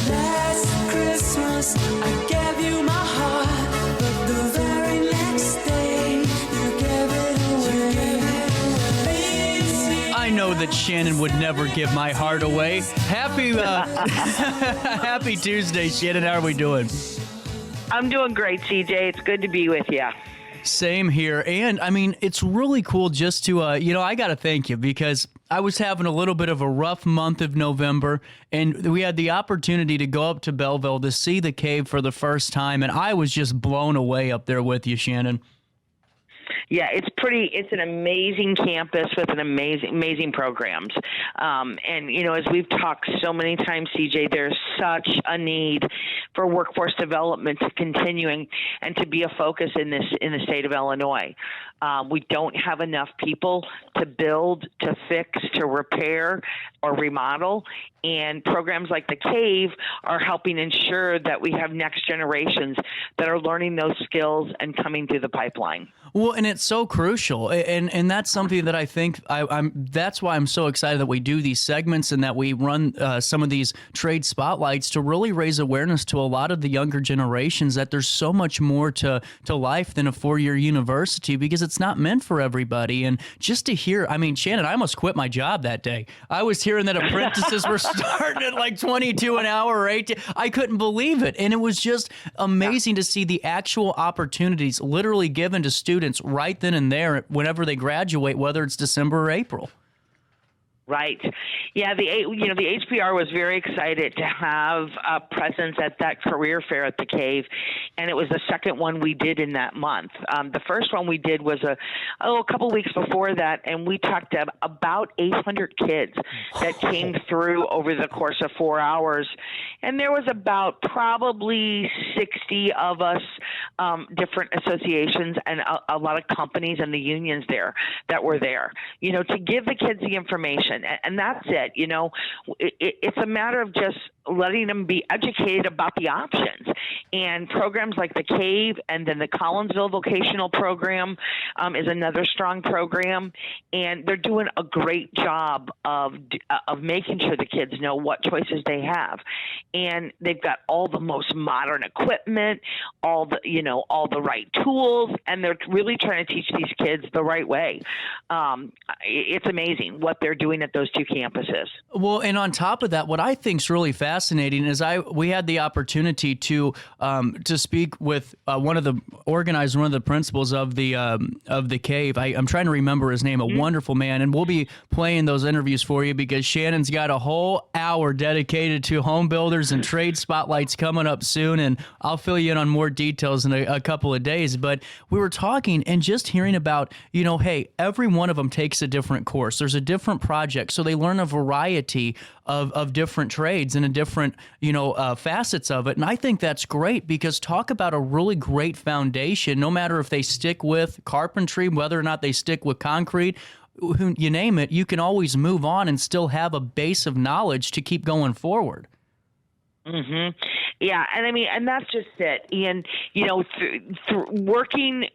Last Christmas I gave you my heart, but the very next day you gave it away. I know that Shannon would never give my heart away. Happy Happy Tuesday, Shannon. How are we doing? I'm doing great, CJ. It's good to be with you. Same here. And I mean, it's really cool just to, I got to thank you because I was having a little bit of a rough month of November, and we had the opportunity to go up to Belleville to see the cave for the first time, and I was just blown away up there with you, Shannon. Yeah, it's an amazing campus with an amazing programs. And, as we've talked so many times, CJ, there's such a need for workforce development to continuing and to be a focus in the state of Illinois. We don't have enough people to build, to fix, to repair, or remodel. And programs like the Cave are helping ensure that we have next generations that are learning those skills and coming through the pipeline. Well, and it's so crucial, and that's something that I think that's why I'm so excited that we do these segments and that we run some of these trade spotlights to really raise awareness to a lot of the younger generations that there's so much more to life than a 4-year university because it's not meant for everybody. And just to hear, I mean, Shannon, I almost quit my job that day. I was hearing that apprentices were starting at like 22 an hour or 18. I couldn't believe it, and it was just amazing to see the actual opportunities literally given to students right then and there whenever they graduate, whether it's December or April. Right. Yeah, the HPR was very excited to have a presence at that career fair at the Cave, and it was the second one we did in that month. The first one we did was a couple weeks before that, and we talked to about 800 kids that came through over the course of 4 hours, and there was about probably 60 of us, different associations and a lot of companies and the unions there that were there, to give the kids the information. And that's it. It's a matter of just letting them be educated about the options. And programs like the Cave and then the Collinsville Vocational Program is another strong program. And they're doing a great job of making sure the kids know what choices they have. And they've got all the most modern equipment, all the right tools, and they're really trying to teach these kids the right way. It's amazing what they're doing at those two campuses. Well, and on top of that, what I think is really fascinating is we had the opportunity to speak with one of the principals of the Cave. I'm trying to remember his name, a wonderful man, and we'll be playing those interviews for you because Shannon's got a whole hour dedicated to home builders and trade spotlights coming up soon, and I'll fill you in on more details in a couple of days. But we were talking and just hearing about, hey, every one of them takes a different course. There's a different project, so they learn a variety of different trades and a different, facets of it. And I think that's great because talk about a really great foundation, no matter if they stick with carpentry, whether or not they stick with concrete, you name it, you can always move on and still have a base of knowledge to keep going forward. Mm-hmm. Yeah, and that's just it. And through working,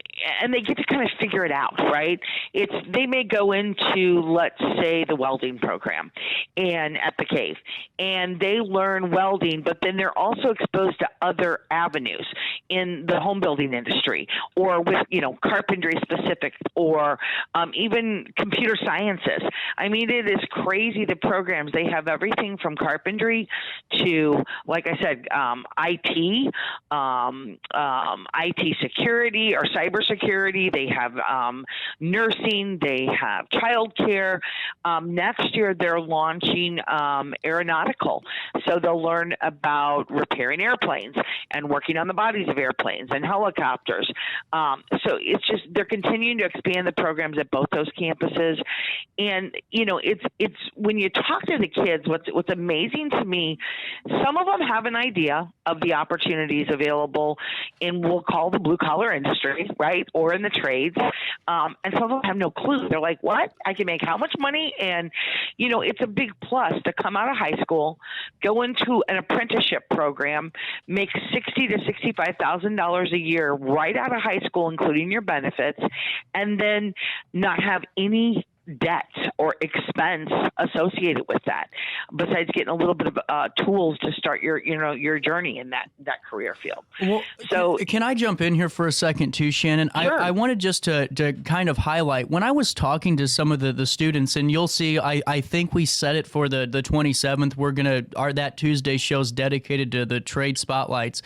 and they get to kind of figure it out, right? They may go into, let's say, the welding program, and at the Cave, and they learn welding, but then they're also exposed to other avenues in the home building industry, or with carpentry specific, or even computer sciences. I mean, it is crazy the programs they have. Everything from carpentry to, like I said, IT security or cybersecurity. They have nursing. They have childcare. Next year, they're launching aeronautical. So they'll learn about repairing airplanes and working on the bodies of airplanes and helicopters. So it's just they're continuing to expand the programs at both those campuses. And it's when you talk to the kids, what's amazing to me, some of them have an idea of the opportunities available in, we'll call the blue collar industry, right? Or in the trades. And some of them have no clue. They're like, what? I can make how much money? And, it's a big plus to come out of high school, go into an apprenticeship program, make $60,000 to $65,000 a year right out of high school, including your benefits, and then not have any debt or expense associated with that, besides getting a little bit of tools to start your journey in that career field. Well, so can I jump in here for a second too, Shannon? Sure. I wanted just to kind of highlight, when I was talking to some of the students, and you'll see, I think we set it for the 27th. We're going to, that Tuesday show's dedicated to the trade spotlights.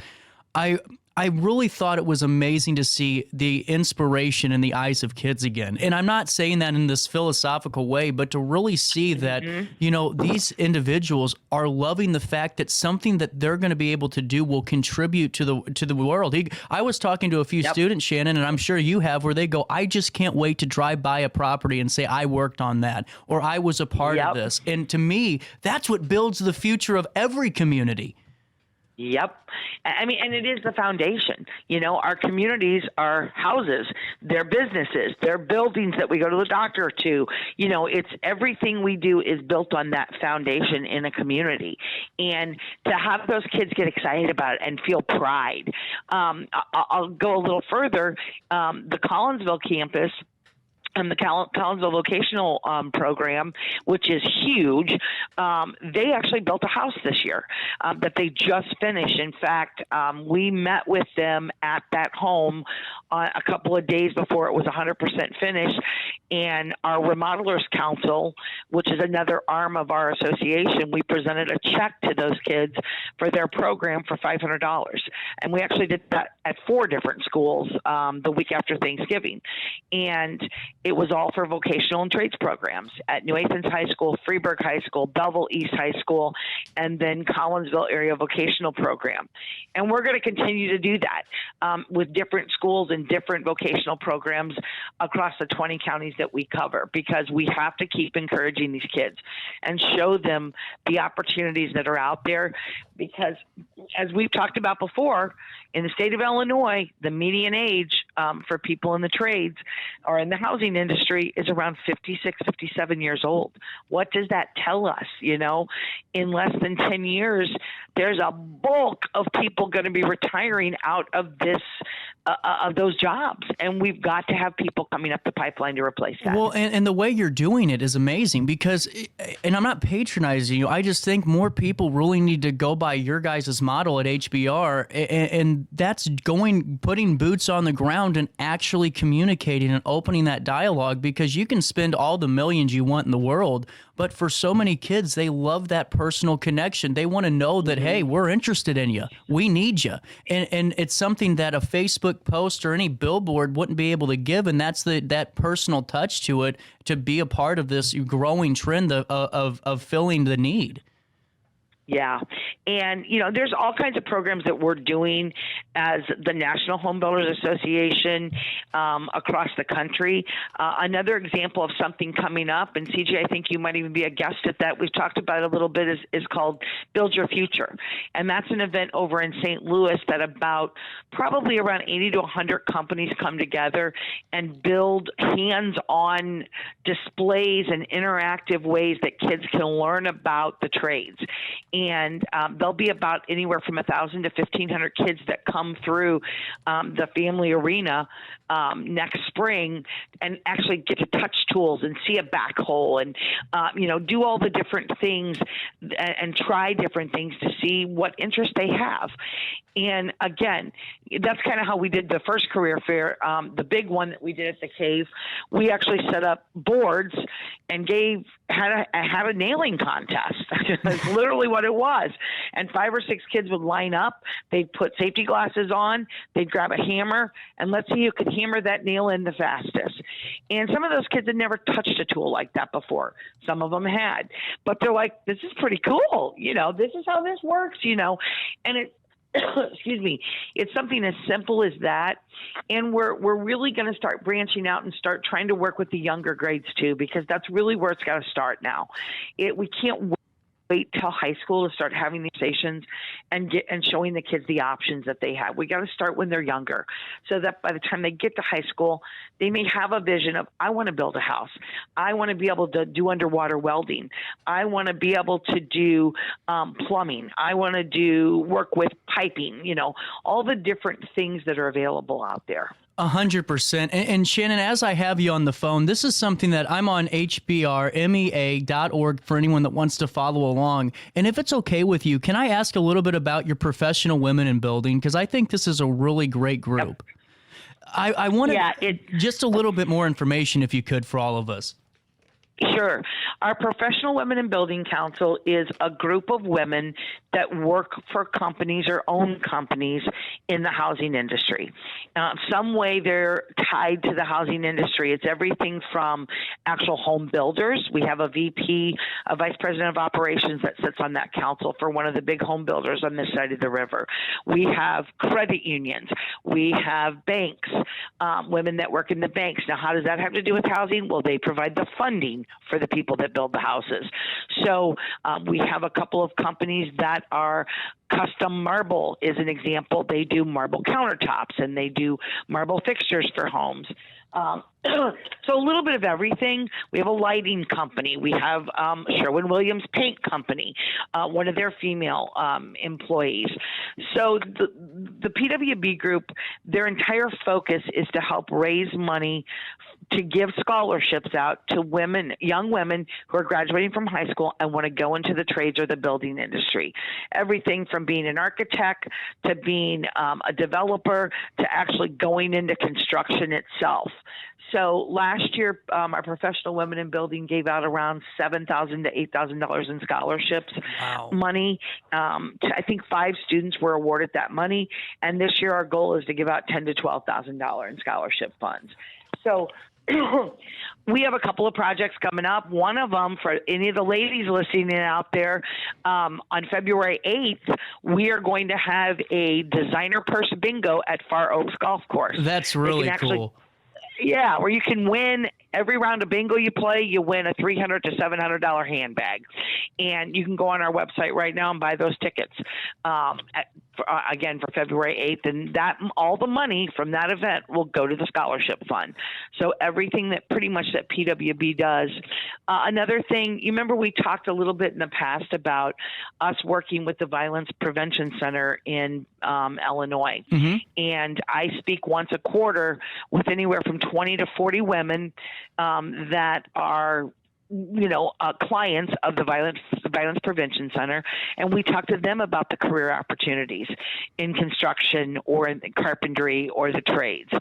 I really thought it was amazing to see the inspiration in the eyes of kids again. And I'm not saying that in this philosophical way, but to really see that, these individuals are loving the fact that something that they're going to be able to do will contribute to the world. I was talking to a few students, Shannon, and I'm sure you have, where they go, I just can't wait to drive by a property and say, I worked on that, or I was a part of this. And to me, that's what builds the future of every community. Yep. I mean, and it is the foundation. Our communities are houses, they're businesses, they're buildings that we go to the doctor to. It's everything we do is built on that foundation in a community. And to have those kids get excited about it and feel pride. I'll go a little further. The Collinsville campus and the Collinsville Vocational Program, which is huge, they actually built a house this year that they just finished. In fact, we met with them at that home a couple of days before it was 100% finished, and our Remodelers Council, which is another arm of our association, we presented a check to those kids for their program for $500. And we actually did that at 4 different schools the week after Thanksgiving. And it was all for vocational and trades programs at New Athens High School, Freeburg High School, Belleville East High School, and then Collinsville Area Vocational Program. And we're going to continue to do that with different schools and different vocational programs across the 20 counties that we cover, because we have to keep encouraging these kids and show them the opportunities that are out there. Because as we've talked about before, in the state of Illinois, the median age for people in the trades or in the housing industry is around 56, 57 years old. What does that tell us? In less than 10 years, there's a bulk of people going to be retiring out of this of those jobs, and we've got to have people coming up the pipeline to replace that. Well, and the way you're doing it is amazing, because, and I'm not patronizing you, I just think more people really need to go by your guys' model at HBR, and that's putting boots on the ground and actually communicating and opening that dialogue, because you can spend all the millions you want in the world, but for so many kids, they love that personal connection. They want to know that, hey, we're interested in you. We need you. And it's something that a Facebook post or any billboard wouldn't be able to give, and that's that personal touch to it, to be a part of this growing trend of filling the need. Yeah. And, there's all kinds of programs that we're doing as the National Home Builders Association across the country. Another example of something coming up, and CJ, I think you might even be a guest at that, we've talked about it a little bit, is called Build Your Future. And that's an event over in St. Louis that probably around 80 to 100 companies come together and build hands-on displays and interactive ways that kids can learn about the trades. And there'll be about anywhere from 1,000 to 1,500 kids that come through the family arena next spring and actually get to touch tools and see a backhoe and, do all the different things and try different things to see what interest they have. And again, that's kind of how we did the first career fair. The big one that we did at the Cave, we actually set up boards and had a nailing contest. That's literally what it was. And 5 or 6 kids would line up. They'd put safety glasses on. They'd grab a hammer, and let's see who could hammer that nail in the fastest. And some of those kids had never touched a tool like that before. Some of them had. But they're like, this is pretty cool. This is how this works, And it, excuse me, it's something as simple as that. And we're really going to start branching out and start trying to work with the younger grades too, because that's really where it's got to start now. We can't wait till high school to start having these stations and showing the kids the options that they have. We got to start when they're younger, so that by the time they get to high school, they may have a vision of, I want to build a house. I want to be able to do underwater welding. I want to be able to do plumbing. I want to work with piping, all the different things that are available out there. 100%. And Shannon, as I have you on the phone, this is something that I'm on hbrmea.org for anyone that wants to follow along. And if it's okay with you, can I ask a little bit about your professional women in building? Because I think this is a really great group. Yep. I wanted just a little bit more information, if you could, for all of us. Sure. Our Professional Women in Building Council is a group of women that work for companies or own companies in the housing industry. Some way they're tied to the housing industry. It's everything from actual home builders. We have a VP, a Vice President of Operations that sits on that council for one of the big home builders on this side of the river. We have credit unions. We have banks, women that work in the banks. Now, how does that have to do with housing? Well, they provide the funding for the people that build the houses. So we have a couple of companies that are Custom Marble is an example. They do marble countertops and they do marble fixtures for homes. So a little bit of everything. We have a lighting company. We have Sherwin-Williams Paint Company, one of their female employees. So the PWB group, their entire focus is to help raise money to give scholarships out to women, young women who are graduating from high school and want to go into the trades or the building industry. Everything from being an architect to being a developer to actually going into construction itself. So last year, our Professional Women in Building gave out around $7,000 to $8,000 in scholarships money. I think 5 students were awarded that money, and this year our goal is to give out $10,000 to $12,000 in scholarship funds. So we have a couple of projects coming up. One of them, for any of the ladies listening in out there, on February 8th, we are going to have a designer purse bingo at Far Oaks Golf Course. That's really cool. Yeah, where you can win every round of bingo you play, you win a $300 to $700 handbag. And you can go on our website right now and buy those tickets. Again, for February 8th, and that all the money from that event will go to the scholarship fund. So everything that pretty much that PWB does. Another thing, you remember we talked a little bit in the past about us working with the Violence Prevention Center in Illinois. Mm-hmm. And I speak once a quarter with anywhere from 20 to 40 women that are clients of the Violence Prevention Center, and we talk to them about the career opportunities in construction or in carpentry or the trades.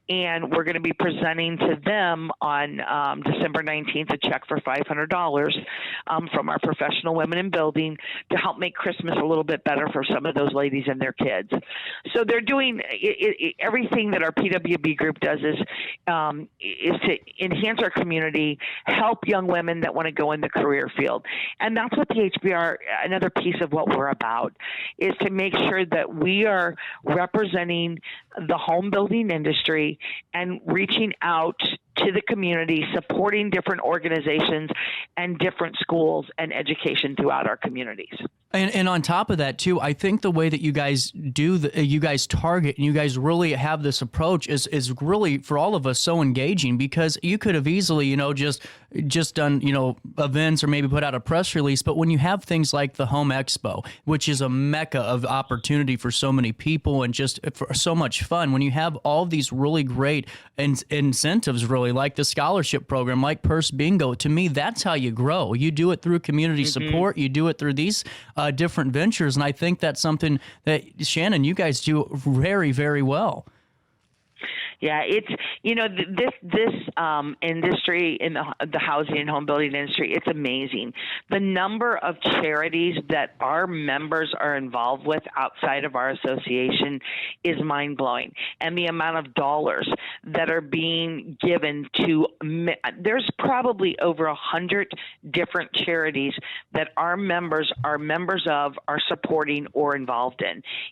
And we're going to be presenting to them on December 19th a check for $500 from our Professional Women in Building to help make Christmas a little bit better for some of those ladies and their kids. So they're doing everything that our PWB group does is to enhance our community, help young women that want to go in the career field. And that's what the HBR, another piece of what we're about, is to make sure that we are representing the home building industry and reaching out to the community, supporting different organizations and different schools and education throughout our communities. And on top of that, too, I think the way that you guys you guys target and you guys really have this approach is really, for all of us, so engaging, because you could have easily, just done, events or maybe put out a press release. But when you have things like the Home Expo, which is a mecca of opportunity for so many people and just for so much fun, when you have all of these really great incentives, really, like the scholarship program, like Purse Bingo, to me, that's how you grow. You do it through community support. You do it through these different ventures. And I think that's something that, Shannon, you guys do very, very well. Yeah, it's, this industry in the housing and home building industry, it's amazing. The number of charities that our members are involved with outside of our association is mind-blowing. And the amount of dollars that are being given to, there's probably over 100 different charities that our members of, are supporting or involved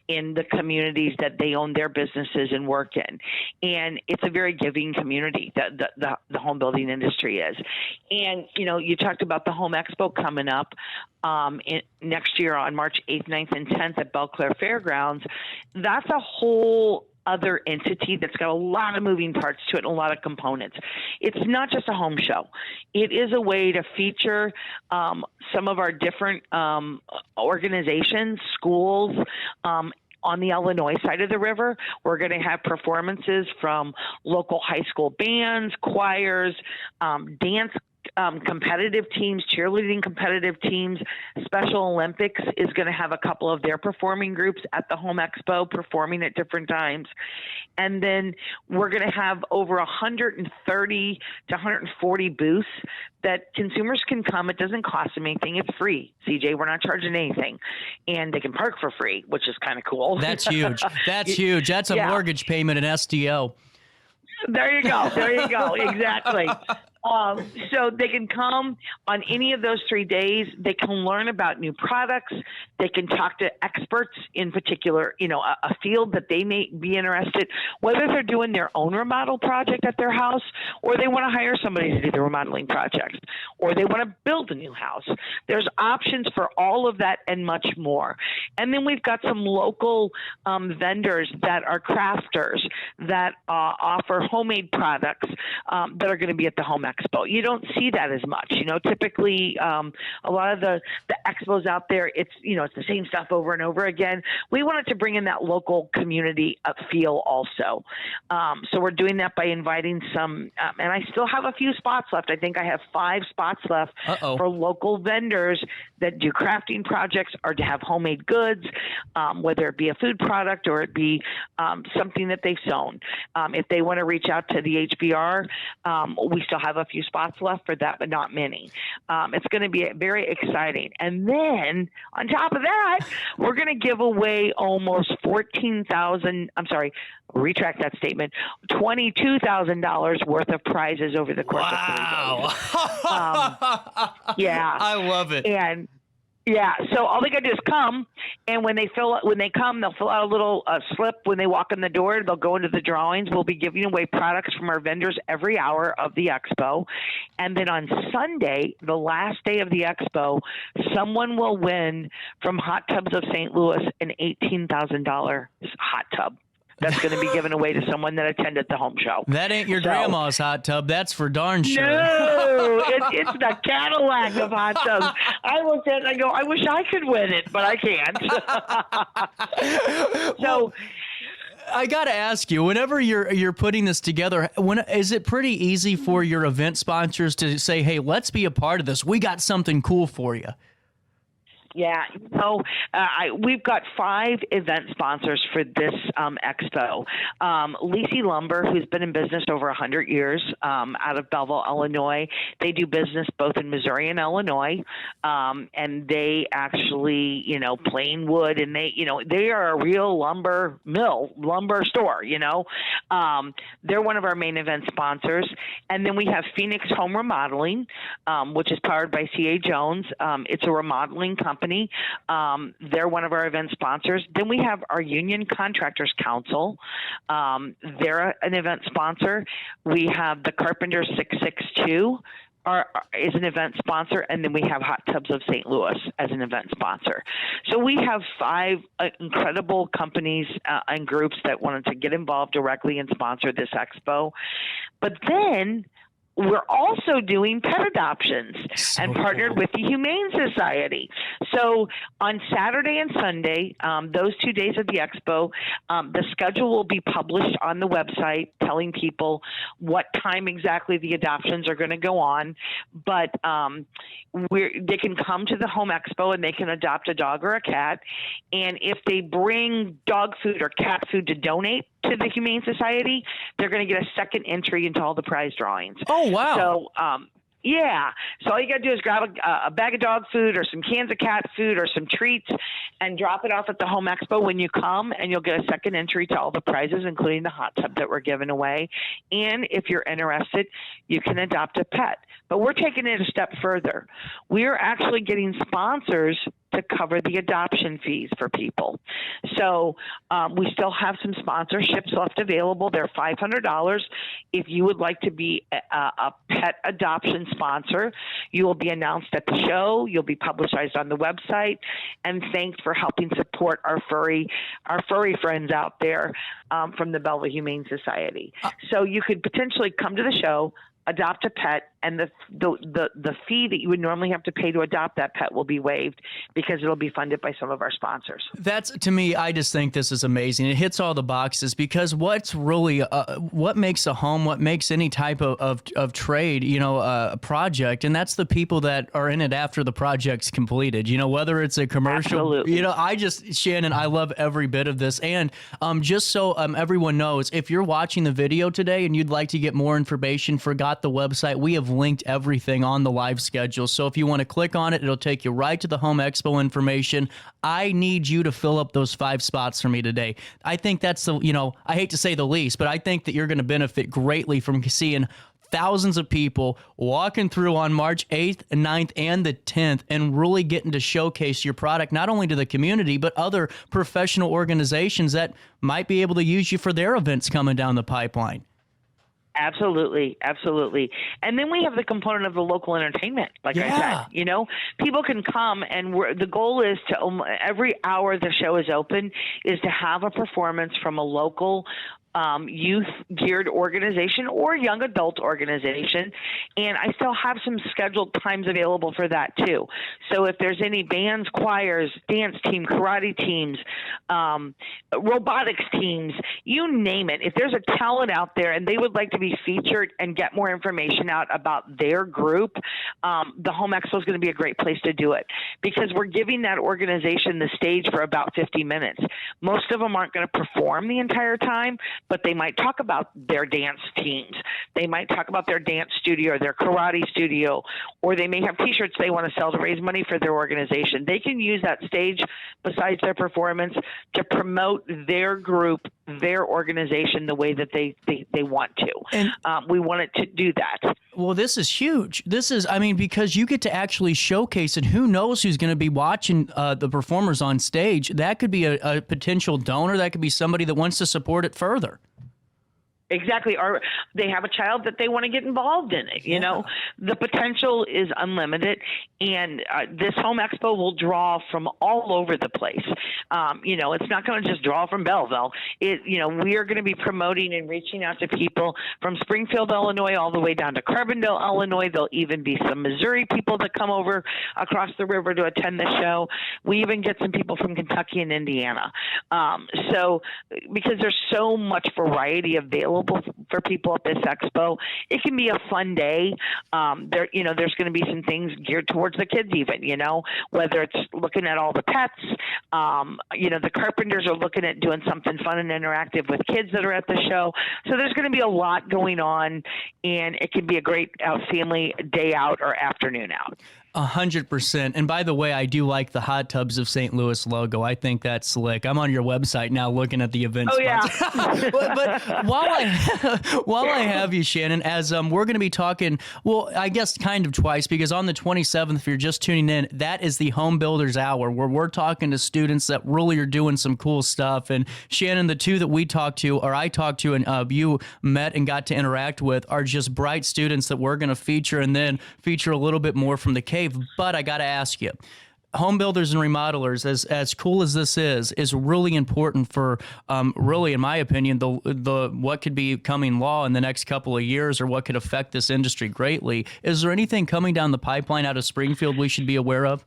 in the communities that they own their businesses and work in. And it's a very giving community that the home building industry is. And, you talked about the Home Expo coming up next year on March 8th, 9th, and 10th at Belclair Fairgrounds. That's a whole other entity that's got a lot of moving parts to it and a lot of components. It's not just a home show. It is a way to feature some of our different organizations, schools, On the Illinois side of the river, we're going to have performances from local high school bands, choirs, dance competitive teams, cheerleading competitive teams. Special Olympics is going to have a couple of their performing groups at the Home Expo performing at different times. And then we're going to have over 130 to 140 booths that consumers can come. It doesn't cost them anything. It's free, CJ. We're not charging anything. And they can park for free, which is kind of cool. That's huge. That's huge. That's a mortgage payment in SDO. There you go. There you go. Exactly. So they can come on any of those 3 days. They can learn about new products. They can talk to experts in particular, a field that they may be interested, whether they're doing their own remodel project at their house, or they want to hire somebody to do the remodeling project, or they want to build a new house. There's options for all of that and much more. And then we've got some local vendors that are crafters that offer homemade products that are going to be at the Home Expo. You don't see that as much. Typically a lot of the expos out there, it's the same stuff over and over again. We wanted to bring in that local community feel also. So we're doing that by inviting some, and I still have a few spots left. I think I have 5 spots left for local vendors that do crafting projects or to have homemade goods, whether it be a food product or it be something that they've sewn. If they want to reach out to the HBR, we still have a few spots left for that, but not many. It's going to be very exciting. And then on top of that, we're going to give away almost retract that statement, $22,000 worth of prizes over the course of 3 days. Yeah. I love it. And yeah, so all they got to do is come, and when they come, they'll fill out a little slip when they walk in the door. They'll go into the drawings. We'll be giving away products from our vendors every hour of the expo, and then on Sunday, the last day of the expo, someone will win from Hot Tubs of St. Louis an $18,000 hot tub. That's going to be given away to someone that attended the home show. That ain't your grandma's hot tub. That's for darn sure. No, it's the Cadillac of hot tubs. I looked at it and I go, I wish I could win it, but I can't. So I got to ask you, whenever you're putting this together, is it pretty easy for your event sponsors to say, hey, let's be a part of this? We got something cool for you. Yeah, we've got 5 event sponsors for this expo. Lisi Lumber, who's been in business over 100 years out of Belleville, Illinois. They do business both in Missouri and Illinois, and they actually, plain wood, and they are a real lumber store. They're one of our main event sponsors, and then we have Phoenix Home Remodeling, which is powered by C.A. Jones. It's a remodeling company. They're one of our event sponsors. Then we have our Union Contractors Council. They're an event sponsor. We have the Carpenter 662 is an event sponsor, and then we have Hot Tubs of St. Louis as an event sponsor. So we have 5 incredible companies and groups that wanted to get involved directly and sponsor this expo. But then we're also doing pet adoptions and partnered with the Humane Society. So on Saturday and Sunday, those 2 days of the expo, the schedule will be published on the website telling people what time exactly the adoptions are going to go on. But they can come to the Home Expo and they can adopt a dog or a cat. And if they bring dog food or cat food to donate to the Humane Society, they're going to get a second entry into all the prize drawings. Oh, wow. So, yeah. So all you got to do is grab a bag of dog food or some cans of cat food or some treats and drop it off at the Home Expo when you come, and you'll get a second entry to all the prizes, including the hot tub that we're giving away. And if you're interested, you can adopt a pet. But we're taking it a step further. We're actually getting sponsors to cover the adoption fees for people. So we still have some sponsorships left available. They're $500. If you would like to be a pet adoption sponsor, you will be announced at the show. You'll be publicized on the website, and thanks for helping support our furry friends out there from the Belleville Humane Society. So you could potentially come to the show, adopt a pet, and the fee that you would normally have to pay to adopt that pet will be waived because it'll be funded by some of our sponsors. That's, to me, I just think this is amazing. It hits all the boxes because what's really what makes a home, what makes any type of trade, a project, and that's the people that are in it after the project's completed. Whether it's a commercial, Absolutely. Shannon, I love every bit of this. And just so everyone knows, if you're watching the video today and you'd like to get more information, forgot the website, we have linked everything on the live schedule. So if you want to click on it, it'll take you right to the Home Expo information. I need you to fill up those 5 spots for me today. I think that's I hate to say the least, but I think that you're going to benefit greatly from seeing thousands of people walking through on March 8th, 9th, and the 10th and really getting to showcase your product, not only to the community, but other professional organizations that might be able to use you for their events coming down the pipeline. Absolutely. And then we have the component of the local entertainment. Like I said, people can come, and the goal is to every hour the show is open is to have a performance from a local youth-geared organization or young adult organization, and I still have some scheduled times available for that too. So if there's any bands, choirs, dance team, karate teams, robotics teams, you name it, if there's a talent out there and they would like to be featured and get more information out about their group, the Home Expo is going to be a great place to do it because we're giving that organization the stage for about 50 minutes. Most of them aren't going to perform the entire time, but they might talk about their dance teams. They might talk about their dance studio or their karate studio, or they may have T-shirts they want to sell to raise money for their organization. They can use that stage besides their performance to promote their group, their organization the way that they want to. And we want it to do that. Well, this is huge. Because you get to actually showcase it. Who knows who's going to be watching the performers on stage? That could be a potential donor. That could be somebody that wants to support it further. Exactly. Or they have a child that they want to get involved in it. The potential is unlimited, and this Home Expo will draw from all over the place. It's not going to just draw from Belleville. We are going to be promoting and reaching out to people from Springfield, Illinois, all the way down to Carbondale, Illinois. There'll even be some Missouri people that come over across the river to attend the show. We even get some people from Kentucky and Indiana. So because there's so much variety available for people at this expo, it can be a fun day. There's going to be some things geared towards the kids even, whether it's looking at all the pets. The carpenters are looking at doing something fun and interactive with kids that are at the show. So there's going to be a lot going on, and it can be a great family day out or afternoon out. 100%. And by the way, I do like the Hot Tubs of St. Louis logo. I think that's slick. I'm on your website now looking at the event spots. Yeah. but while I have you, Shannon, as we're going to be talking, well, I guess kind of twice, because on the 27th, if you're just tuning in, that is the Home Builders Hour, where we're talking to students that really are doing some cool stuff. And Shannon, the two that I talked to and you met and got to interact with are just bright students that we're going to feature and then feature a little bit more from the cave. But I got to ask you, Home Builders and Remodelers, as cool as this is really important for, really, in my opinion, the what could be coming law in the next couple of years, or what could affect this industry greatly. Is there anything coming down the pipeline out of Springfield we should be aware of?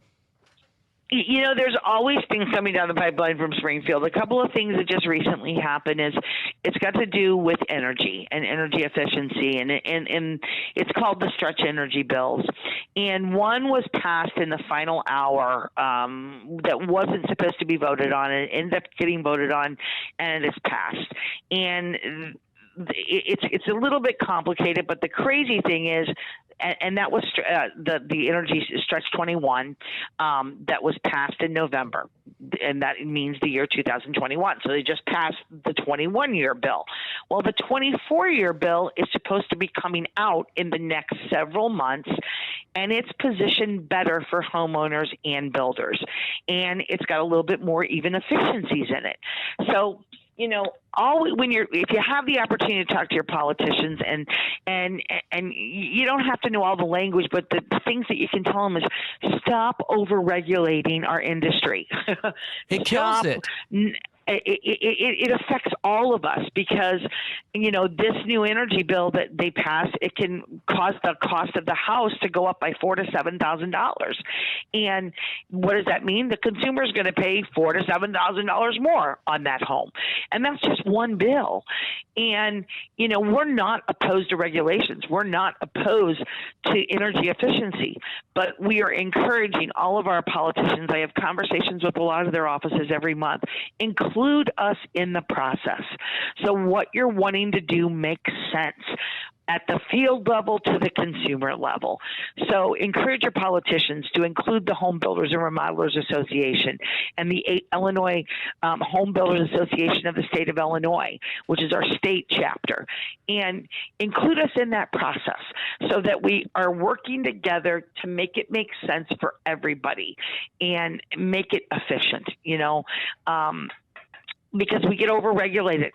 There's always things coming down the pipeline from Springfield. A couple of things that just recently happened is it's got to do with energy and energy efficiency, and it's called the stretch energy bills. And one was passed in the final hour that wasn't supposed to be voted on. It ended up getting voted on, and it is passed. And it's a little bit complicated, but the crazy thing is, and that was the energy stretch 21 that was passed in November, and that means the year 2021. So they just passed the 21-year bill. Well, the 24-year bill is supposed to be coming out in the next several months, and it's positioned better for homeowners and builders, and it's got a little bit more even efficiencies in it. So if you have the opportunity to talk to your politicians, and you don't have to know all the language, but the things that you can tell them is stop over regulating our industry. It kills it. it affects all of us because, this new energy bill that they pass, it can cause the cost of the house to go up by $4,000 to $7,000. And what does that mean? The consumer is going to pay $4,000 to $7,000 more on that home. And that's just one bill. And, we're not opposed to regulations. We're not opposed to energy efficiency, but we are encouraging all of our politicians. I have conversations with a lot of their offices every month. Include us in the process. So what you're wanting to do makes sense at the field level to the consumer level. So encourage your politicians to include the Home Builders and Remodelers Association and the Illinois Home Builders Association of the state of Illinois, which is our state chapter, and include us in that process so that we are working together to make it make sense for everybody and make it efficient, because we get overregulated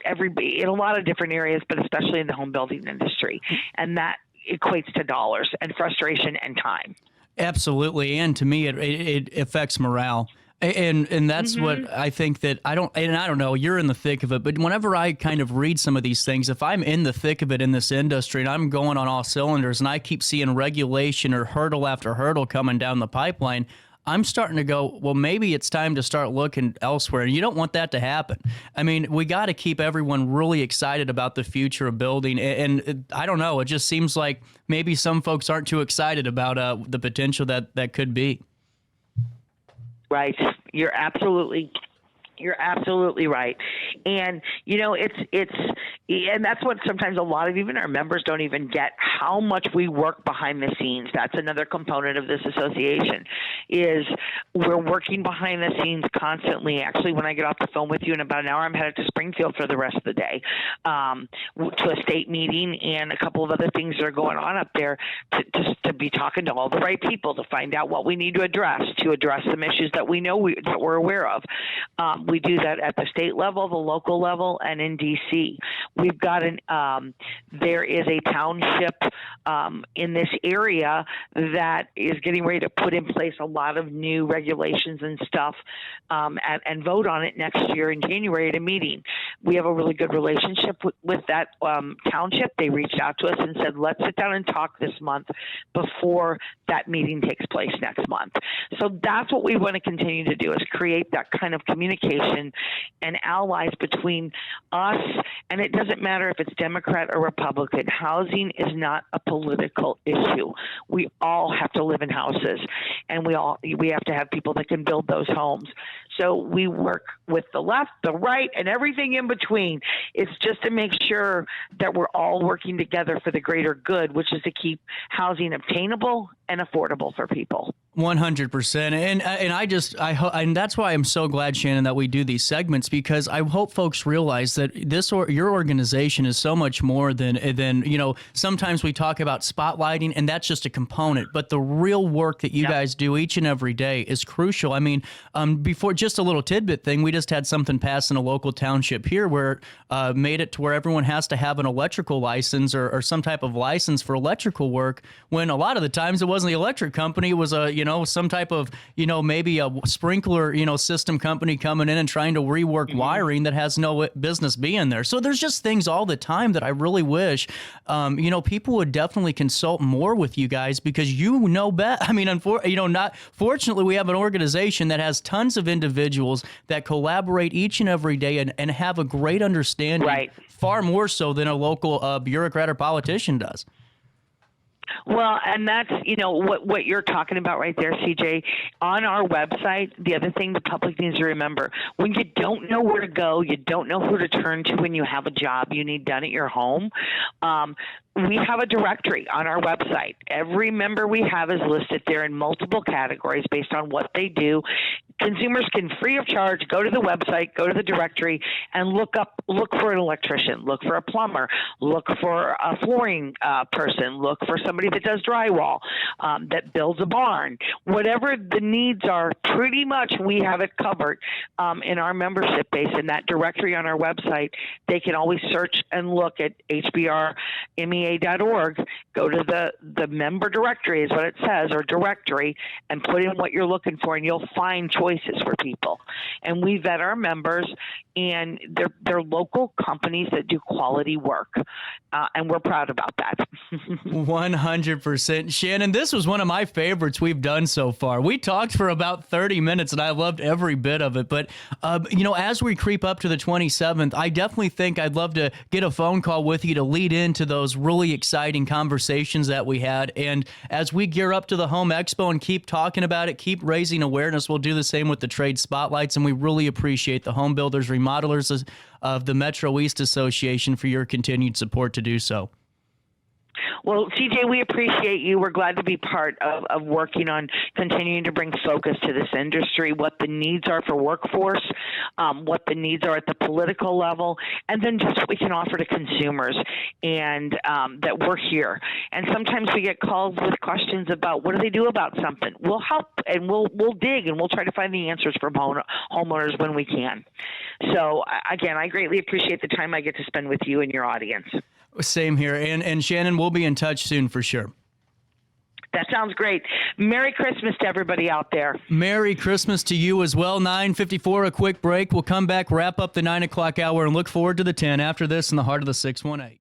in a lot of different areas, but especially in the home building industry. And that equates to dollars and frustration and time. Absolutely. And to me, it affects morale. And that's what I think that I don't know, you're in the thick of it, but whenever I kind of read some of these things, if I'm in the thick of it in this industry and I'm going on all cylinders and I keep seeing regulation or hurdle after hurdle coming down the pipeline, I'm starting to go, well, maybe it's time to start looking elsewhere. And you don't want that to happen. I mean, we got to keep everyone really excited about the future of building. And I don't know, it just seems like maybe some folks aren't too excited about the potential that could be. Right. You're absolutely right. And, and that's what sometimes a lot of even our members don't even get, how much we work behind the scenes. That's another component of this association, is we're working behind the scenes constantly. Actually, when I get off the phone with you in about an hour, I'm headed to Springfield for the rest of the day, to a state meeting and a couple of other things that are going on up there to be talking to all the right people to find out what we need to address some issues that we know that we're aware of. We do that at the state level, the local level, and in D.C. We've got there is a township in this area that is getting ready to put in place a lot of new regulations and stuff, and vote on it next year in January at a meeting. We have a really good relationship with that township. They reached out to us and said, let's sit down and talk this month before that meeting takes place next month. So that's what we want to continue to do, is create that kind of communication and allies between us. And it doesn't matter if it's Democrat or Republican. Housing is not a political issue. We all have to live in houses, and we have to have people that can build those homes. So we work with the left, the right, and everything in between. It's just to make sure that we're all working together for the greater good, which is to keep housing obtainable and affordable for people. 100%. And that's why I'm so glad, Shannon, that we do these segments, because I hope folks realize that your organization is so much more than sometimes we talk about spotlighting, and that's just a component, but the real work that you guys do each and every day is crucial. I mean, before, just a little tidbit thing, we just had something pass in a local township here where made it to where everyone has to have an electrical license or some type of license for electrical work, when a lot of the times it wasn't the electric company, it was some type of, maybe a sprinkler, system company coming in and trying to rework wiring that has no business being there. So there's just things all the time that I really wish, people would definitely consult more with you guys, because I mean, fortunately, we have an organization that has tons of individuals that collaborate each and every day and have a great understanding, right, far more so than a local bureaucrat or politician does. Well, and that's, what you're talking about right there, CJ. On our website, the other thing the public needs to remember, when you don't know where to go, you don't know who to turn to when you have a job you need done at your home, we have a directory on our website. Every member we have is listed there in multiple categories based on what they do. Consumers can, free of charge, go to the website, go to the directory, and look for an electrician, look for a plumber, look for a flooring person, look for somebody that does drywall, that builds a barn. Whatever the needs are, pretty much we have it covered in our membership base. In that directory on our website, they can always search and look at HBR MEA.org, go to the member directory is what it says, or directory, and put in what you're looking for, and you'll find choices for people. And we vet our members, and they're local companies that do quality work, and we're proud about that. 100%. Shannon, this was one of my favorites we've done so far. We talked for about 30 minutes, and I loved every bit of it. But, as we creep up to the 27th, I definitely think I'd love to get a phone call with you to lead into those really exciting conversations that we had. And as we gear up to the Home Expo and keep talking about it, keep raising awareness, we'll do the same with the trade spotlights. And we really appreciate the Home Builders Remodelers of the Metro East Association for your continued support to do so. Well, CJ, we appreciate you. We're glad to be part of working on continuing to bring focus to this industry, what the needs are for workforce, what the needs are at the political level, and then just what we can offer to consumers, and that we're here. And sometimes we get calls with questions about what do they do about something. We'll help, and we'll dig, and we'll try to find the answers from homeowners when we can. So, again, I greatly appreciate the time I get to spend with you and your audience. Same here. And Shannon, we'll be in touch soon for sure. That sounds great. Merry Christmas to everybody out there. Merry Christmas to you as well. 9:54, a quick break. We'll come back, wrap up the 9 o'clock hour, and look forward to the 10 after this in the heart of the 618.